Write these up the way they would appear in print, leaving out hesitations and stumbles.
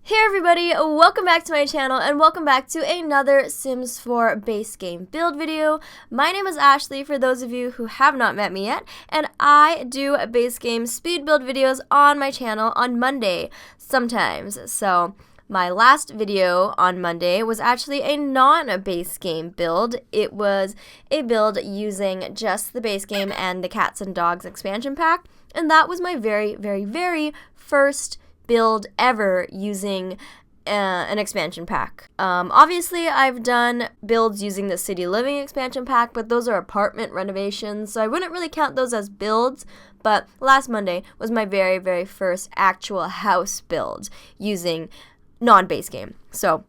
Hey everybody, welcome back to my channel and welcome back to another Sims 4 base game build video. My name is Ashley for those of you who have not met me yet, and I do base game speed build videos on my channel on Monday sometimes. So my last video on Monday was actually a non-base game build. It was a build using just the base game and the Cats and Dogs expansion pack, and that was my very first build ever using an expansion pack. Obviously, I've done builds using the City Living expansion pack, but those are apartment renovations, so I wouldn't really count those as builds. But last Monday was my very first actual house build using non-base game. So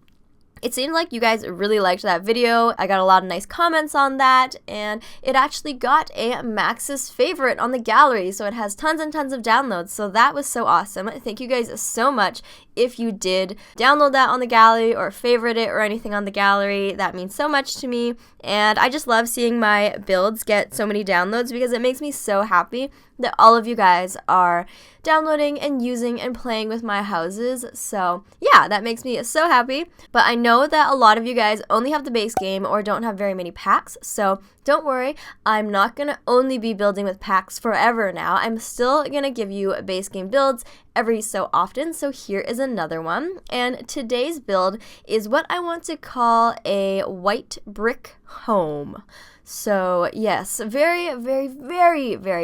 it seemed like you guys really liked that video. I got a lot of nice comments on that, and it actually got a Max's favorite on the gallery, so it has tons and tons of downloads, so that was so awesome. Thank you guys so much if you did download that on the gallery or favorite it or anything on the gallery. That means so much to me, and I just love seeing my builds get so many downloads because it makes me so happy that all of you guys are downloading and using and playing with my houses. So yeah, that makes me so happy. But I know that a lot of you guys only have the base game or don't have very many packs, so don't worry, I'm not gonna only be building with packs forever now. I'm still gonna give you base game builds every so often, so here is another one. And today's build is what I want to call a white brick home. So yes, very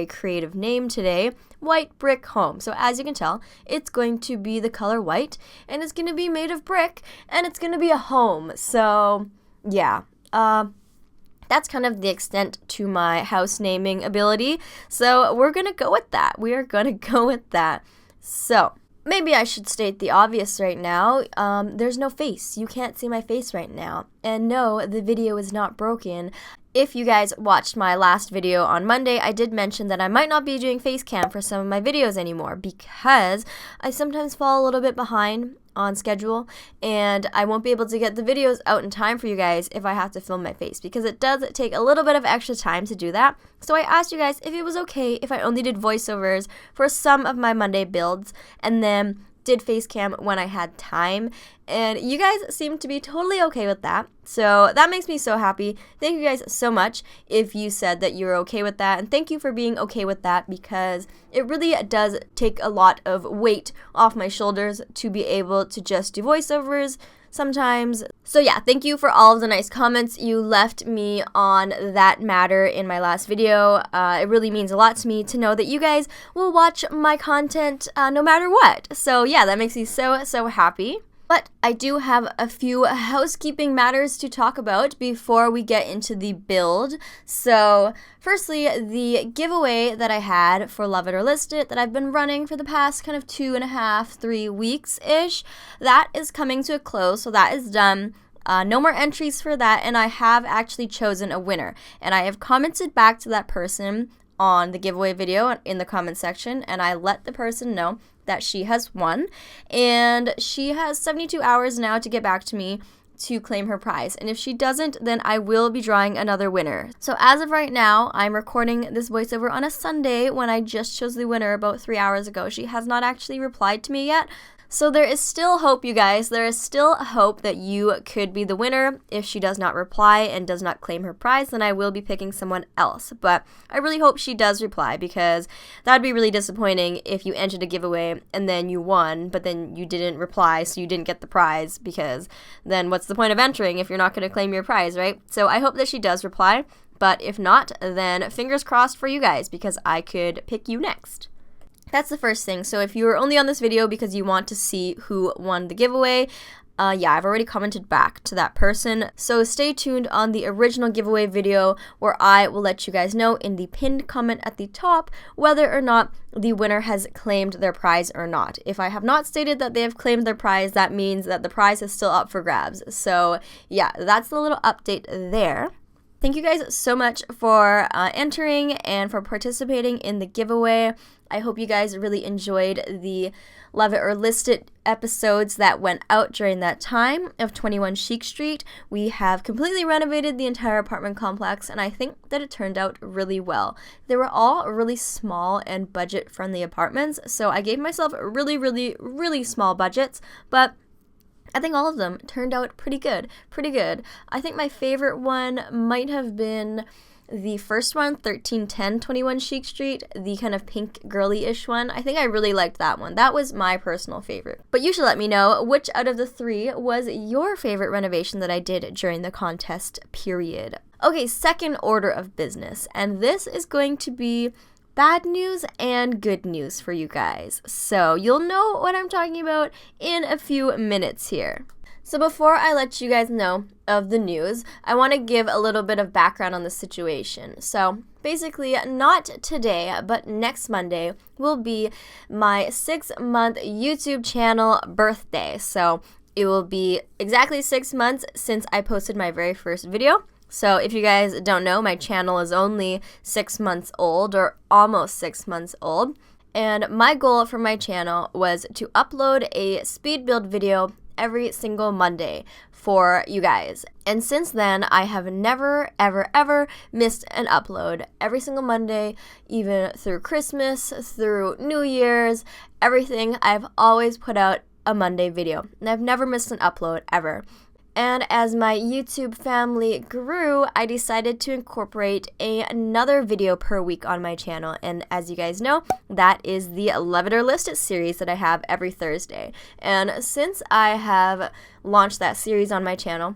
creative name today, white brick home. So as you can tell, it's going to be the color white, and it's going to be made of brick, and it's going to be a home. So yeah, that's kind of the extent to my house naming ability. So we're going to go with that. We are going to go with that. So maybe I should state the obvious right now. There's no face. You can't see my face right now. And no, the video is not broken. If you guys watched my last video on Monday, I did mention that I might not be doing face cam for some of my videos anymore because I sometimes fall a little bit behind on schedule, and I won't be able to get the videos out in time for you guys if I have to film my face, because it does take a little bit of extra time to do that. So I asked you guys if it was okay if I only did voiceovers for some of my Monday builds and then did face cam when I had time, and you guys seem to be totally okay with that, so that makes me so happy. Thank you guys so much if you said that you were okay with that, and thank you for being okay with that, because it really does take a lot of weight off my shoulders to be able to just do voiceovers sometimes. So yeah, thank you for all of the nice comments you left me on that matter in my last video. It really means a lot to me to know that you guys will watch my content no matter what. So yeah, that makes me so happy. But I do have a few housekeeping matters to talk about before we get into the build. So firstly, the giveaway that I had for Love It or List It that I've been running for the past kind of 2.5-3 weeks-ish, that is coming to a close, so that is done. No more entries for that, and I have actually chosen a winner. And I have commented back to that person on the giveaway video in the comment section, and I let the person know that she has won, and she has 72 hours now to get back to me to claim her prize, and if she doesn't, then I will be drawing another winner. So as of right now, I'm recording this voiceover on a Sunday when I just chose the winner about 3 hours ago. She has not actually replied to me yet. So there is still hope, you guys. There is still hope that you could be the winner. If she does not reply and does not claim her prize, then I will be picking someone else. But I really hope she does reply, because that would be really disappointing if you entered a giveaway and then you won, but then you didn't reply, so you didn't get the prize, because then what's the point of entering if you're not going to claim your prize, right? So I hope that she does reply, but if not, then fingers crossed for you guys, because I could pick you next. That's the first thing. So if you are only on this video because you want to see who won the giveaway, yeah, I've already commented back to that person. So stay tuned on the original giveaway video, where I will let you guys know in the pinned comment at the top whether or not the winner has claimed their prize or not. If I have not stated that they have claimed their prize, that means that the prize is still up for grabs. So yeah, that's the little update there. Thank you guys so much for entering and for participating in the giveaway. I hope you guys really enjoyed the Love It or List It episodes that went out during that time of 21 Chic Street. We have completely renovated the entire apartment complex, and I think that it turned out really well. They were all really small and budget-friendly apartments, so I gave myself really small budgets, but I think all of them turned out pretty good, pretty good. I think my favorite one might have been the first one, 1310 21 Sheik Street, the kind of pink girly-ish one. I think I really liked that one. That was my personal favorite. But you should let me know which out of the three was your favorite renovation that I did during the contest period. Okay, second order of business, and this is going to be bad news and good news for you guys. So you'll know what I'm talking about in a few minutes here. So before I let you guys know of the news, I want to give a little bit of background on the situation. So basically, not today, but next Monday will be my 6-month YouTube channel birthday. So it will be exactly 6 months since I posted my very first video. So if you guys don't know, my channel is only 6 months old, or almost 6 months old. And my goal for my channel was to upload a speed build video every single Monday for you guys. And since then, I have never, ever, ever missed an upload. Every single Monday, even through Christmas, through New Year's, everything, I've always put out a Monday video. And I've never missed an upload, ever. And as my YouTube family grew, I decided to incorporate another video per week on my channel. And as you guys know, that is the Love It or List It series that I have every Thursday. And since I have launched that series on my channel,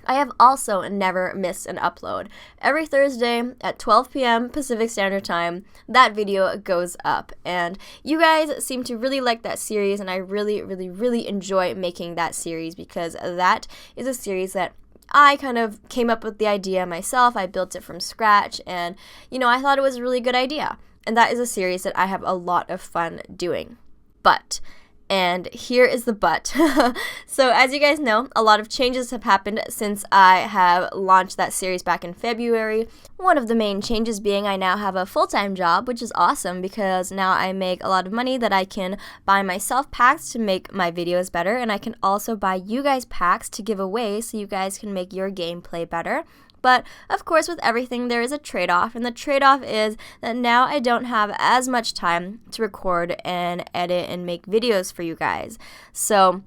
I have also never missed an upload. Every Thursday at 12 p.m. Pacific Standard Time, that video goes up. And you guys seem to really like that series, and I really, really, really enjoy making that series because that is a series that I kind of came up with the idea myself. I built it from scratch, and, I thought it was a really good idea. And that is a series that I have a lot of fun doing. And here is the but. So as you guys know, a lot of changes have happened since I have launched that series back in February. One of the main changes being I now have a full-time job, which is awesome because now I make a lot of money that I can buy myself packs to make my videos better, and I can also buy you guys packs to give away so you guys can make your gameplay better. But, of course, with everything, there is a trade-off, and the trade-off is that now I don't have as much time to record and edit and make videos for you guys. So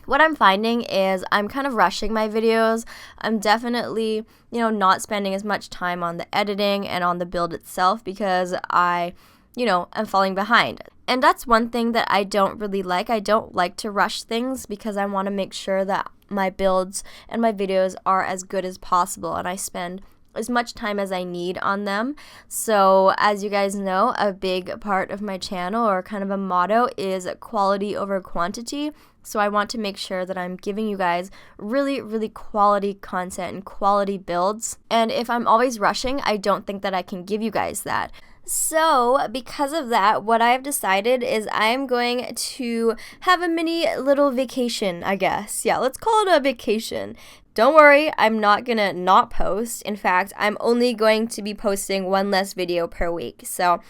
what I'm finding is I'm kind of rushing my videos. I'm definitely, not spending as much time on the editing and on the build itself because I, am falling behind. And that's one thing that I don't really like. I don't like to rush things because I want to make sure that my builds and my videos are as good as possible, and I spend as much time as I need on them. So as you guys know, a big part of my channel, or kind of a motto, is quality over quantity. So I want to make sure that I'm giving you guys really, really quality content and quality builds. And if I'm always rushing, I don't think that I can give you guys that. So, because of that, what I've decided is I'm going to have a mini little vacation, I guess. Yeah, let's call it a vacation. Don't worry, I'm not gonna not post. In fact, I'm only going to be posting one less video per week. So,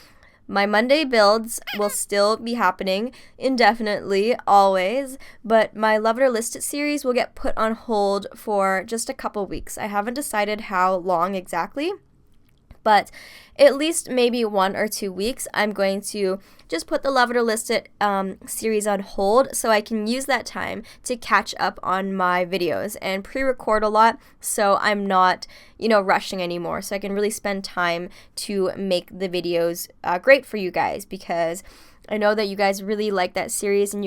my Monday builds will still be happening indefinitely, always, but my Love It or List It series will get put on hold for just a couple weeks. I haven't decided how long exactly, but at least maybe 1 or 2 weeks, I'm going to just put the Love It or List It series on hold so I can use that time to catch up on my videos and pre-record a lot so I'm not, rushing anymore. So I can really spend time to make the videos great for you guys, because I know that you guys really like that series, and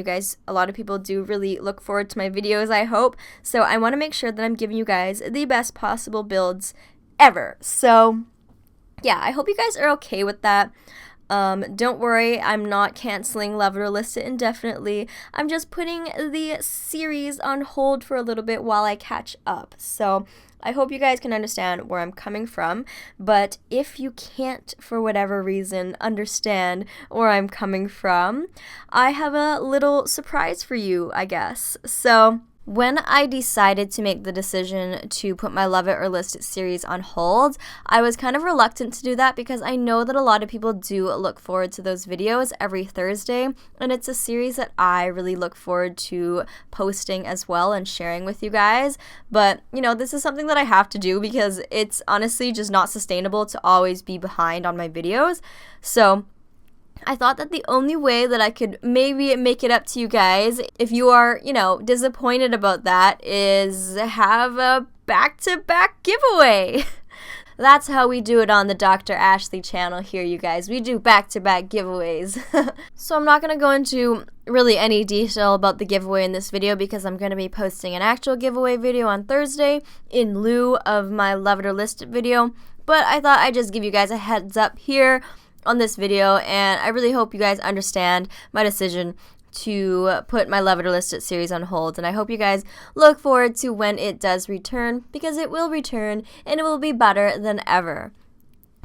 a lot of people do really look forward to my videos, I hope. So I want to make sure that I'm giving you guys the best possible builds ever. So yeah, I hope you guys are okay with that. Don't worry, I'm not canceling Love It or List It indefinitely. I'm just putting the series on hold for a little bit while I catch up. So I hope you guys can understand where I'm coming from. But if you can't, for whatever reason, understand where I'm coming from, I have a little surprise for you, I guess. So when I decided to make the decision to put my Love It or List It series on hold, I was kind of reluctant to do that because I know that a lot of people do look forward to those videos every Thursday, and it's a series that I really look forward to posting as well and sharing with you guys. But, this is something that I have to do because it's honestly just not sustainable to always be behind on my videos. So I thought that the only way that I could maybe make it up to you guys, if you are, disappointed about that, is have a back-to-back giveaway. That's how we do it on the Dr. Ashley channel here, you guys. We do back-to-back giveaways. So I'm not going to go into really any detail about the giveaway in this video because I'm going to be posting an actual giveaway video on Thursday in lieu of my Love It or List It video. But I thought I'd just give you guys a heads up here on this video, and I really hope you guys understand my decision to put my Love It or List It series on hold, and I hope you guys look forward to when it does return, because it will return and it will be better than ever.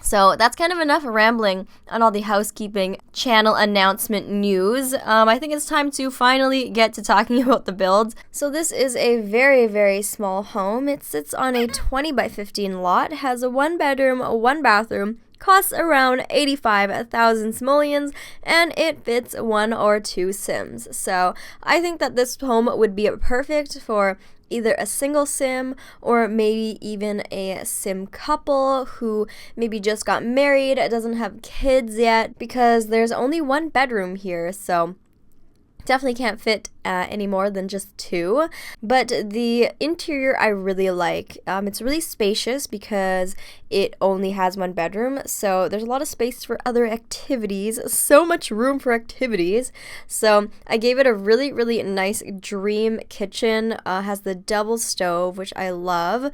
So that's kind of enough rambling on all the housekeeping channel announcement news. I think it's time to finally get to talking about the builds. So this is a very, very small home. It sits on a 20 by 15 lot, has a 1 bedroom, 1 bathroom, costs around 85,000 simoleons, and it fits 1 or 2 Sims. So I think that this home would be perfect for either a single Sim or maybe even a Sim couple who maybe just got married, doesn't have kids yet, because there's only 1 bedroom here, so definitely can't fit any more than just 2. But the interior I really like. It's really spacious because it only has 1 bedroom, so there's a lot of space for other activities, so much room for activities. So I gave it a really, really nice dream kitchen. Has the double stove, which I love.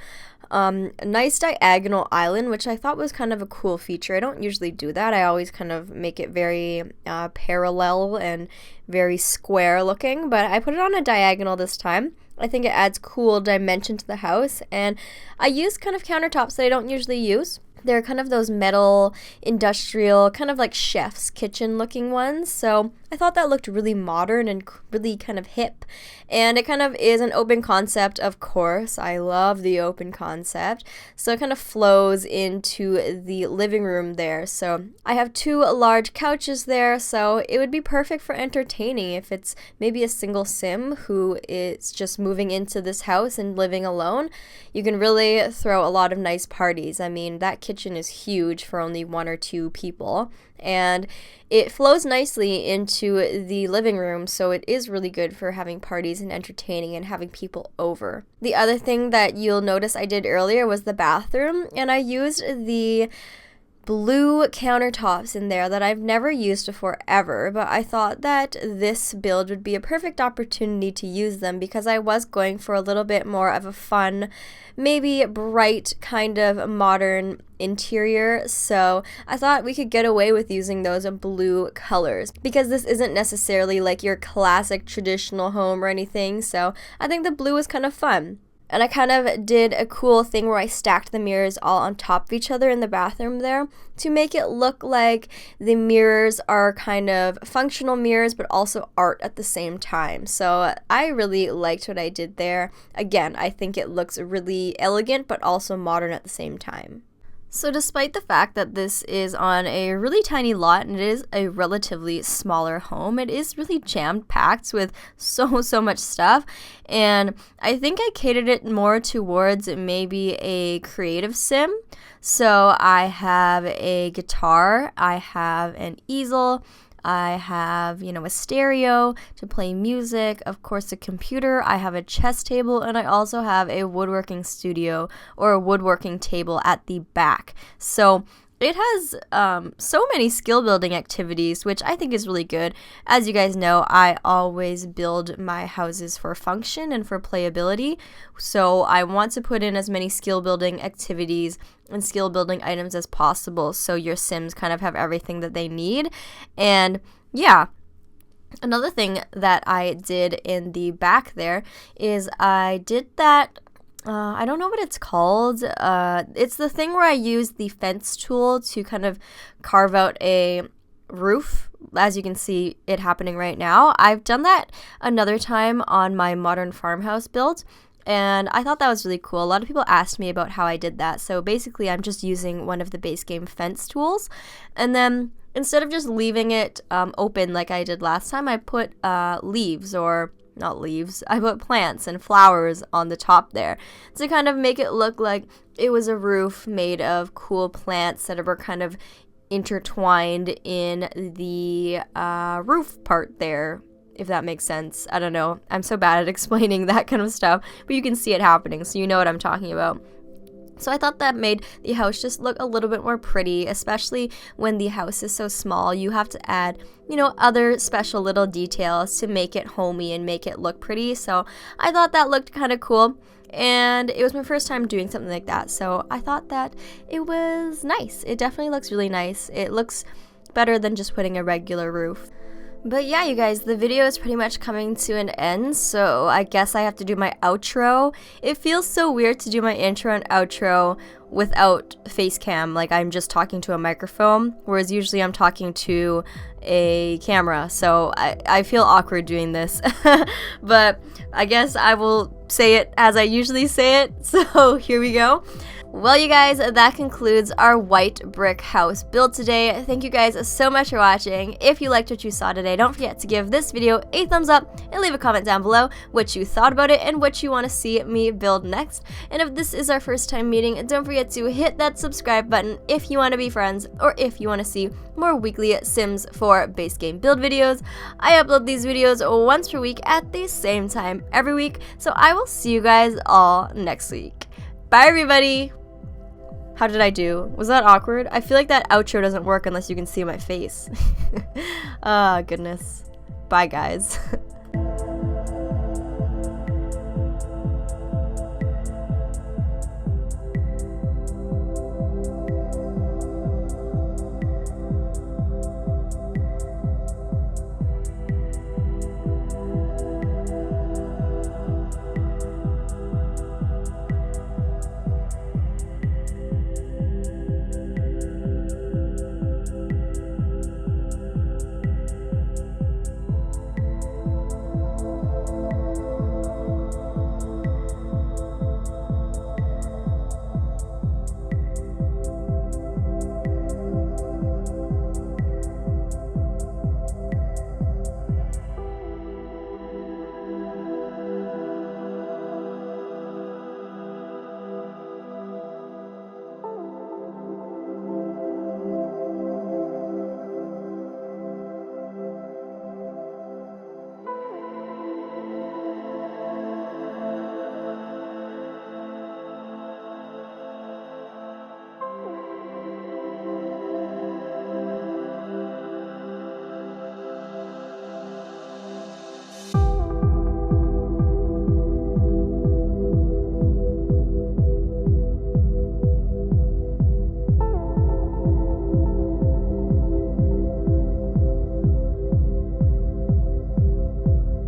A nice diagonal island, which I thought was kind of a cool feature. I don't usually do that. I always kind of make it very parallel and very square looking, but I put it on a diagonal this time. I think it adds cool dimension to the house, and I used kind of countertops that I don't usually use. They're kind of those metal, industrial, kind of like chef's kitchen looking ones. So I thought that looked really modern and really kind of hip. And it kind of is an open concept, of course. I love the open concept. So it kind of flows into the living room there. So I have 2 large couches there. So it would be perfect for entertaining if it's maybe a single Sim who is just moving into this house and living alone. You can really throw a lot of nice parties. I mean, that kitchen is huge for only 1 or 2 people, and it flows nicely into the living room, so it is really good for having parties and entertaining and having people over. The other thing that you'll notice I did earlier was the bathroom, and I used the blue countertops in there that I've never used before ever, but I thought that this build would be a perfect opportunity to use them because I was going for a little bit more of a fun, maybe bright kind of modern interior, so I thought we could get away with using those blue colors because this isn't necessarily like your classic traditional home or anything, so I think the blue is kind of fun. And I kind of did a cool thing where I stacked the mirrors all on top of each other in the bathroom there to make it look like the mirrors are kind of functional mirrors but also art at the same time. So I really liked what I did there. Again, I think it looks really elegant but also modern at the same time. So despite the fact that this is on a really tiny lot and it is a relatively smaller home, it is really jam-packed with so much stuff, and I think I catered it more towards maybe a creative Sim. So I have a guitar, I have an easel, I have, a stereo to play music, of course a computer, I have a chess table, and I also have a woodworking studio or a woodworking table at the back. So it has so many skill building activities, which I think is really good. As you guys know, I always build my houses for function and for playability, so I want to put in as many skill building activities and skill building items as possible so your Sims kind of have everything that they need. And yeah, another thing that I did in the back there is I did that I don't know what it's called. It's the thing where I use the fence tool to kind of carve out a roof, as you can see it happening right now. I've done that another time on my modern farmhouse build, and I thought that was really cool. A lot of people asked me about how I did that. So basically I'm just using one of the base game fence tools, and then instead of just leaving it open like I did last time, I put leaves, or not leaves, I put plants and flowers on the top there to kind of make it look like it was a roof made of cool plants that were kind of intertwined in the roof part there, if that makes sense. I don't know. I'm so bad at explaining that kind of stuff, but you can see it happening, so you know what I'm talking about. So I thought that made the house just look a little bit more pretty, especially when the house is so small. You have to add, you know, other special little details to make it homey and make it look pretty. So I thought that looked kind of cool. And it was my first time doing something like that, so I thought that it was nice. It definitely looks really nice. It looks better than just putting a regular roof. But yeah, you guys, the video is pretty much coming to an end, so I guess I have to do my outro. It feels so weird to do my intro and outro without face cam, like I'm just talking to a microphone, whereas usually I'm talking to a camera, so I feel awkward doing this. But I guess I will say it as I usually say it, so here we go. Well, you guys, that concludes our white brick house build today. Thank you guys so much for watching. If you liked what you saw today, don't forget to give this video a thumbs up and leave a comment down below what you thought about it and what you want to see me build next. And if this is our first time meeting, don't forget to hit that subscribe button if you want to be friends or if you want to see more weekly Sims 4 base game build videos. I upload these videos once per week at the same time every week, so I will see you guys all next week. Bye, everybody! How did I do? Was that awkward? I feel like that outro doesn't work unless you can see my face. Ah, goodness. Bye, guys.